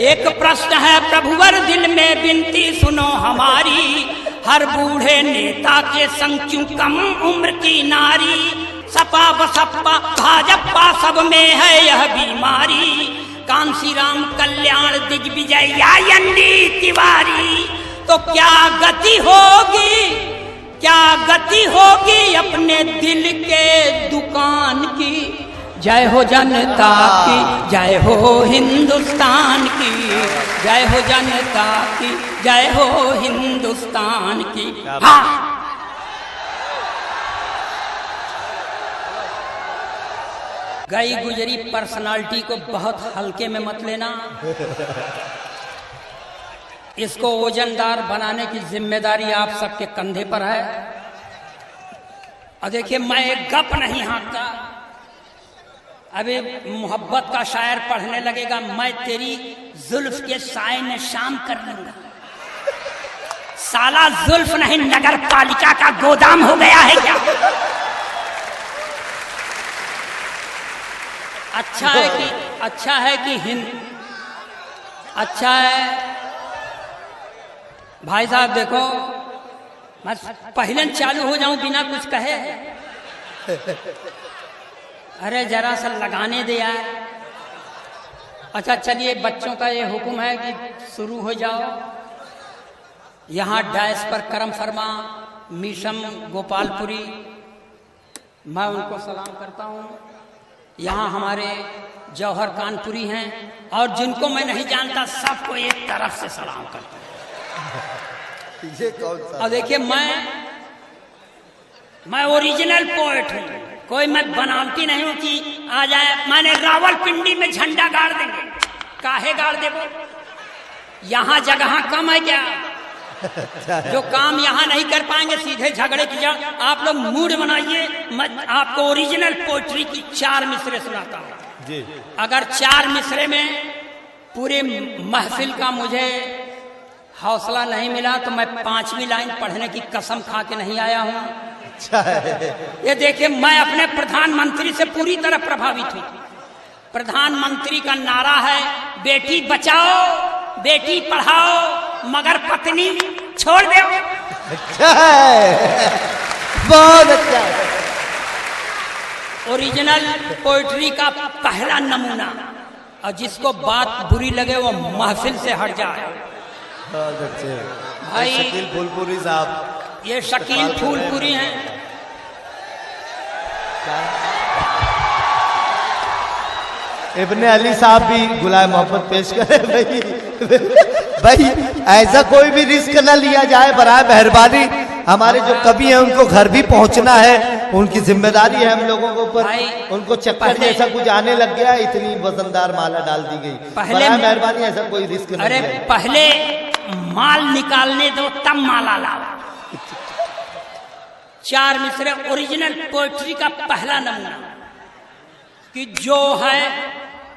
एक प्रश्न है प्रभुवर दिल में विनती सुनो हमारी, हर बूढ़े नेता के संग क्यों कम उम्र की नारी। सपा बसपा भाजपा सब में है यह बीमारी, कांसी राम कल्याण दिग्विजय या एनडी तिवारी। तो क्या गति होगी, क्या गति होगी अपने दिल के दुकान की। जय हो जनता की, जय हो हिंदुस्तान की, जय हो जनता की, जय हो हिंदुस्तान की। हाँ, गई गुजरी पर्सनालिटी को बहुत हल्के में मत लेना। इसको वजनदार बनाने की जिम्मेदारी आप सबके कंधे पर है। और देखिए, मैं एक गप नहीं हाँकता। अबे मोहब्बत का शायर पढ़ने लगेगा, मैं तेरी जुल्फ के साए में शाम कर लूंगा। साला जुल्फ नहीं, नगर पालिका का गोदाम हो गया है क्या। अच्छा है कि हिंद अच्छा है। भाई साहब देखो, मैं पहले चालू हो जाऊं बिना कुछ कहे। अरे जरा सा लगाने दे यार। अच्छा चलिए, बच्चों का ये हुक्म है कि शुरू हो जाओ। यहाँ डैश पर करम फरमा मीशम गोपालपुरी, मैं उनको सलाम करता हूँ। यहाँ हमारे जौहर कानपुरी हैं, और जिनको मैं नहीं जानता सबको एक तरफ से सलाम करता हूँ। ये कौन सा? और देखिए, मैं ओरिजिनल पोएट हूँ, कोई मैं बनावटी नहीं हूँ कि आ जाए मैंने रावलपिंडी में झंडा गाड़ देंगे। काहे गाड़ देबो, यहाँ जगह कम है क्या। जो काम यहाँ नहीं कर पाएंगे सीधे झगड़े की जड़। आप लोग मूड बनाइए, मैं आपको ओरिजिनल पोएट्री की 4 मिसरे सुनाता हूँ। अगर 4 मिसरे में पूरे महफिल का मुझे हौसला नहीं मिला तो मैं 5वीं लाइन पढ़ने की कसम खा के नहीं आया हूँ। अच्छा है। ये देखिए, मैं अपने प्रधानमंत्री से पूरी तरह प्रभावित हूँ। प्रधानमंत्री का नारा है, बेटी बचाओ बेटी पढ़ाओ मगर पत्नी छोड़ दो। अच्छा है, बहुत अच्छा है। ओरिजिनल पोएट्री का पहला नमूना, और जिसको बात बुरी लगे वो महफिल से हट जाए। बहुत अच्छे भाई शकील फूलपुरी साहब, ये शकील फूलपुरी हैं। इब्ने अली साहब भी गुलाए मोहब्बत पेश करें। भाई ऐसा कोई भी रिस्क न लिया जाए, बराए मेहरबानी। हमारे जो कवि हैं उनको घर भी पहुंचना है, उनकी जिम्मेदारी है हम लोगों के ऊपर। उनको चक्कर जैसा कुछ आने लग गया, इतनी वजनदार माला डाल दी गई। बराए मेहरबानी ऐसा कोई रिस्क न। अरे पहले माल निकालने दो तब माला लाओ। 4 मिसरे ओरिजिनल पोएट्री का पहला नमूना कि जो है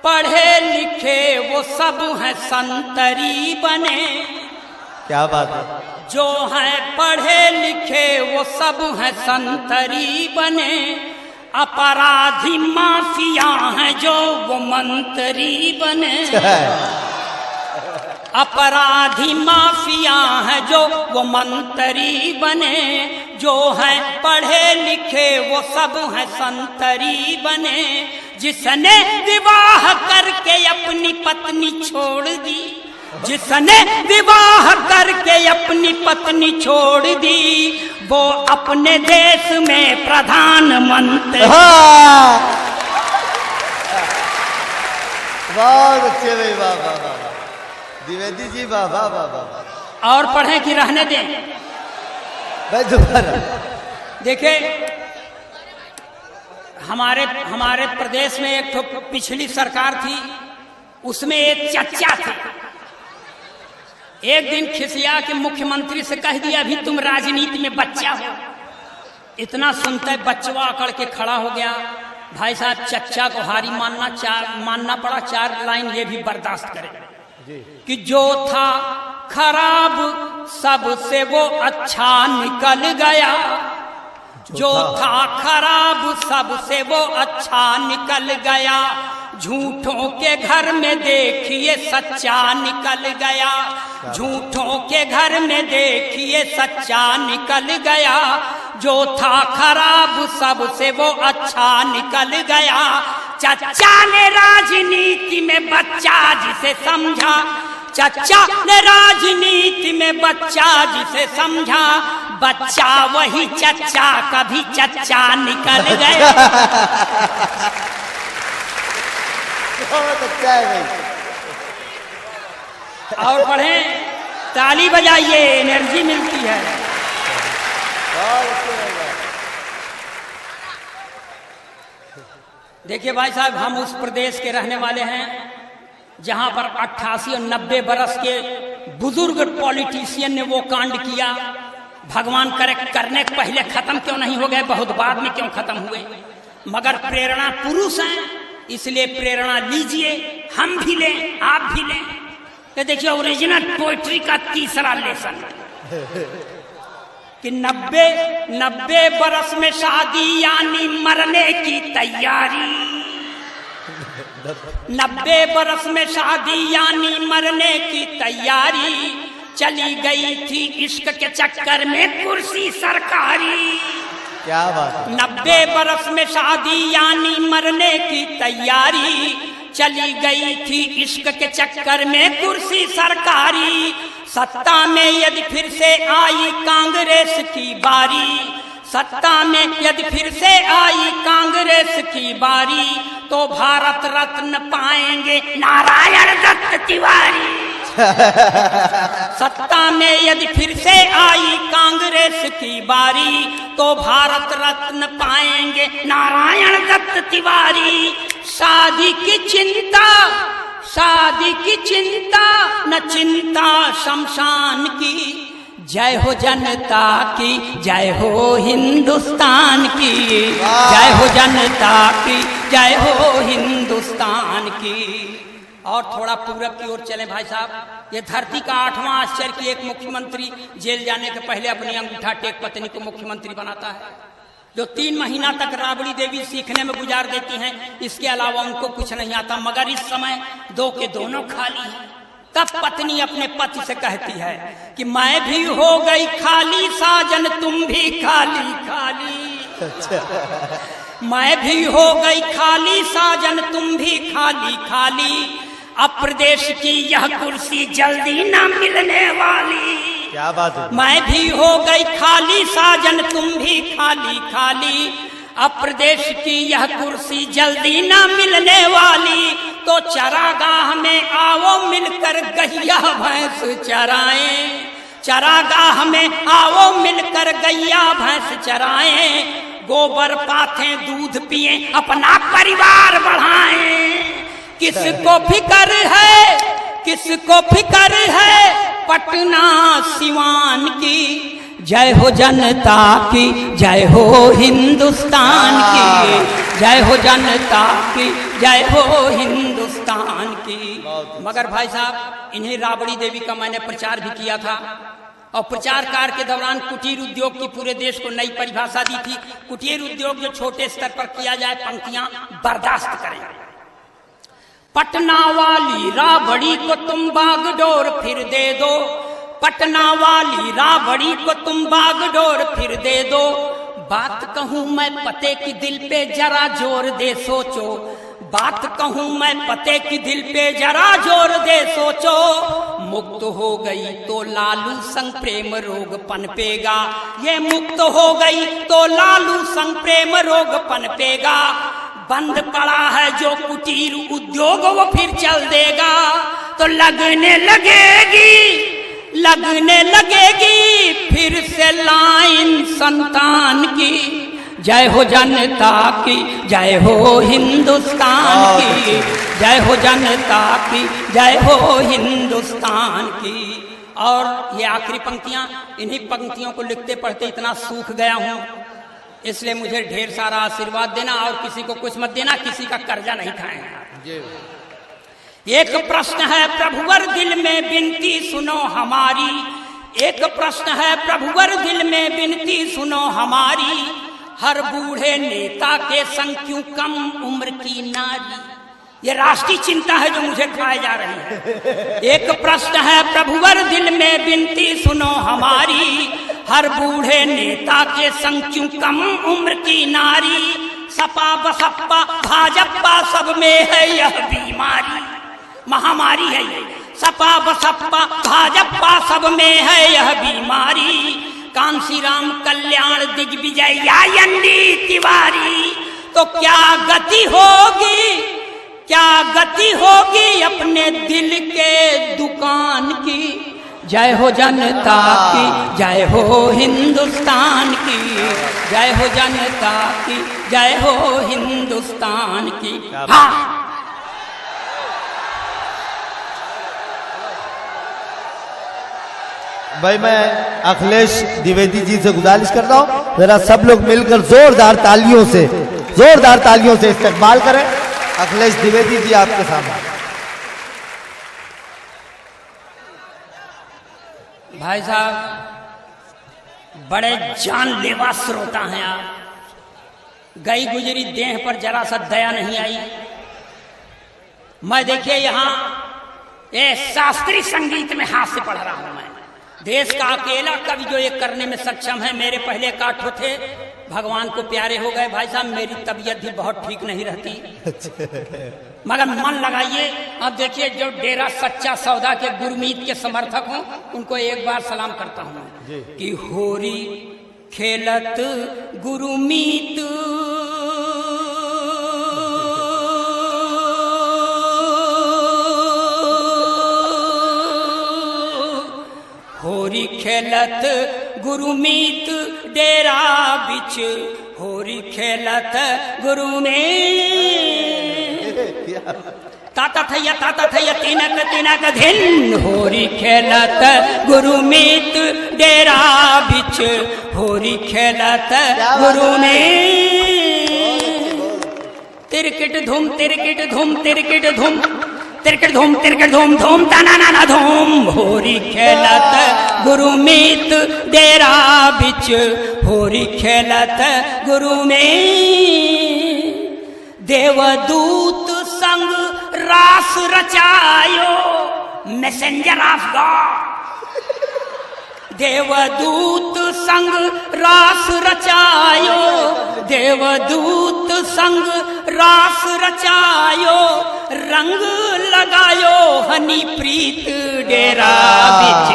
पढ़े लिखे वो सब है संतरी बने। क्या बात है। जो है पढ़े लिखे वो सब है संतरी बने, अपराधी माफिया हैं जो वो मंत्री बने। अपराधी माफिया है जो वो मंत्री बने, जो है पढ़े लिखे वो सब है संतरी बने। जिसने विवाह करके अपनी पत्नी छोड़ दी, जिसने विवाह करके अपनी पत्नी छोड़ दी, वो अपने देश में प्रधानमंत्री। बहुत अच्छे भाई, वाह वाह वाह। द्विवेदी जी वाह वाह वाह वाह। और पढ़ें कि रहने दें। भाई दोबारा देखिए, हमारे प्रदेश में एक तो पिछली सरकार थी, उसमें एक चच्चा थे। एक दिन खिसिया के मुख्यमंत्री से कह दिया, अभी तुम राजनीति में बच्चा हो। इतना सुनते बच्चवा अकड़ के खड़ा हो गया। भाई साहब, चच्चा को हारी मानना पड़ा। 4 लाइन ये भी बर्दाश्त करे कि जो था खराब सबसे वो अच्छा निकल गया। जो था खराब सबसे वो अच्छा निकल गया। झूठों के घर में देखिए सच्चा निकल गया, झूठों के घर में देखिए सच्चा निकल गया, जो था खराब सबसे वो अच्छा निकल गया। चचा ने राजनीति में बच्चा जिसे समझा, चचा ने राजनीति में बच्चा जिसे समझा, बच्चा वही चचा कभी चचा निकल गया। बहुत अच्छा है भाई। और पढ़ें, ताली बजाइए, एनर्जी मिलती है। देखिए भाई साहब, हम उस प्रदेश के रहने वाले हैं जहां पर 88 और 90 बरस के बुजुर्ग पॉलिटिशियन ने वो कांड किया। भगवान करे करने के पहले खत्म क्यों नहीं हो गए, बहुत बाद में क्यों खत्म हुए। मगर प्रेरणा पुरुष हैं, इसलिए प्रेरणा लीजिए, हम भी लें, आप भी लें। तो देखिए ओरिजिनल पोइट्री का तीसरा लेसन कि 90 बरस में शादी यानी मरने की तैयारी, 90 बरस में शादी यानी मरने की तैयारी, चली गई थी इश्क के चक्कर में कुर्सी सरकारी। क्या बात। 90 बरस में शादी यानी मरने की तैयारी, चली गई थी इश्क के चक्कर में कुर्सी सरकारी। सत्ता में यदि फिर से आई कांग्रेस की बारी, सत्ता में यदि फिर से आई कांग्रेस की बारी, तो भारत रत्न पाएंगे नारायण दत्त तिवारी। सत्ता में यदि फिर से आई कांग्रेस की बारी, तो भारत रत्न पाएंगे नारायण दत्त तिवारी। शादी की चिंता, शादी की चिंता न चिंता शमशान की, जय हो जनता की, जय हो हिंदुस्तान की, जय हो जनता की, जय हो हिंदुस्तान की। और थोड़ा पूरब की ओर चलें भाई साहब। ये धरती का 8वां आश्चर्य कि एक मुख्यमंत्री जेल जाने के पहले अपनी अंगूठा टेक पत्नी को मुख्यमंत्री बनाता है, जो 3 महीना तक राबड़ी देवी सीखने में गुजार देती हैं, इसके अलावा उनको कुछ नहीं आता। मगर इस समय 2 के दोनों खाली हैं। तब पत्नी अपने पति से कहती है कि मैं भी हो गई खाली साजन, तुम भी खाली खाली। मैं भी हो गई खाली साजन, तुम भी खाली खाली, अब प्रदेश की यह कुर्सी जल्दी ना मिलने वाली। क्या बात है। मैं भी हो गई खाली साजन, तुम भी खाली खाली, अब प्रदेश की यह कुर्सी जल्दी ना मिलने वाली। तो चरागाह में आओ मिलकर गैया भैंस चराएं, चरागाह में आओ मिलकर गैया भैंस चराएं, गोबर पाथें दूध पिए अपना परिवार बढ़ाएं। किसको फिकर है, किसको फिकर है पटना सिवान की, जय हो जनता की, जय हो हिंदुस्तान की, जय हो जनता की, जय हो हिंदुस्तान की। मगर भाई साहब, इन्हीं राबड़ी देवी का मैंने प्रचार भी किया था, और प्रचार कार्य के दौरान कुटीर उद्योग की पूरे देश को नई परिभाषा दी थी। कुटीर उद्योग जो छोटे स्तर पर किया जाए, पंक्तियां बर्दाश्त करें। पटना वाली राबड़ी को तुम बागडोर फिर दे दो, पटना वाली राबड़ी को तुम बागडोर फिर दे दो। बात कहूं मैं पते की दिल पे जरा जोर दे सोचो, बात कहूं मैं पते की दिल पे जरा जोर दे सोचो। मुक्त हो गई तो लालू संग प्रेम रोग पनपेगा, ये मुक्त हो गई तो लालू संग प्रेम रोग पनपेगा। बंद पड़ा है जो कुटीर उद्योग वो फिर चल देगा, तो लगने लगेगी, लगने लगेगी फिर से लाइन संतान की। जय हो जनता की, जय हो हिंदुस्तान की, जय हो जनता की, जय हो हिंदुस्तान की। और ये आखिरी पंक्तियां, इन्हीं पंक्तियों को लिखते पढ़ते इतना सूख गया हूं, इसलिए मुझे ढेर सारा आशीर्वाद देना और किसी को कुछ मत देना, किसी का कर्जा नहीं खाएंगे। एक प्रश्न है प्रभुवर दिल में विनती सुनो हमारी, एक प्रश्न है प्रभुवर दिल में विनती सुनो हमारी। हर बूढ़े नेता के संग क्यों कम उम्र की नारी, ये राष्ट्रीय चिंता है जो मुझे खाए जा रही है। एक प्रश्न है प्रभुवर दिल में, विनती सुनो हमारी, हर बूढ़े नेता के संग क्यों कम उम्र की नारी। सपा बसपा भाजपा सब में है यह बीमारी, महामारी है ये। सपा बसपा भाजपा सब में है यह बीमारी। कांसीराम कल्याण दिग्विजय या एनडी तिवारी, तो क्या गति होगी, क्या गति होगी अपने दिल के दुकान की। जय हो जनता की, जय हो हिंदुस्तान की, जय हो जनता की, जय हो हिंदुस्तान की। हाँ, भाई मैं अखिलेश द्विवेदी जी से गुजारिश करता हूं, जरा सब लोग मिलकर जोरदार तालियों से इस्तेमाल करें। अखिलेश द्विवेदी जी आपके सामने। भाई साहब, बड़े जानलेवा श्रोता हैं आप। गई गुजरी देह पर जरा सा दया नहीं आई। मैं देखिए यहाँ ये शास्त्रीय संगीत में हाथ से पढ़ रहा हूं। मैं देश का अकेला कवि जो ये करने में सक्षम है। मेरे पहले काठो थे, भगवान को प्यारे हो गए। भाई साहब, मेरी तबीयत भी बहुत ठीक नहीं रहती, मगर मन लगाइए। अब देखिए, जो डेरा सच्चा सौदा के गुरमीत के समर्थक हों, उनको एक बार सलाम करता हूं कि होरी खेलत गुरुमीत, होरी खेलत गुरुमीत डेरा बिच, होरी खेलत गुरुमीत। ताता थैया तिनक तिनक धिन, होरी खेलत गुरुमीत डेरा बिच, होरी खेलत गुरुमीत। तिरकिट धूम तिरकिट धूम तिरकिट धूम, तिरकिट धूम धूम तना नाना धूम, होरी खेलत गुरुमीत डेरा बिच, होरी खेलत गुरुमीत। देवदूत संग रास रचायो, मैसेंजर ऑफ गॉड। देवदूत संग रास रचायो, देवदूत संग रास रचायो, रंग लगायो हनी प्रीत डेरा बिच,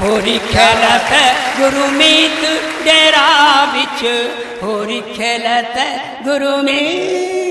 होरी खेलत गुरुमीत डेरा बिच, होरी खेलत गुरुमीत।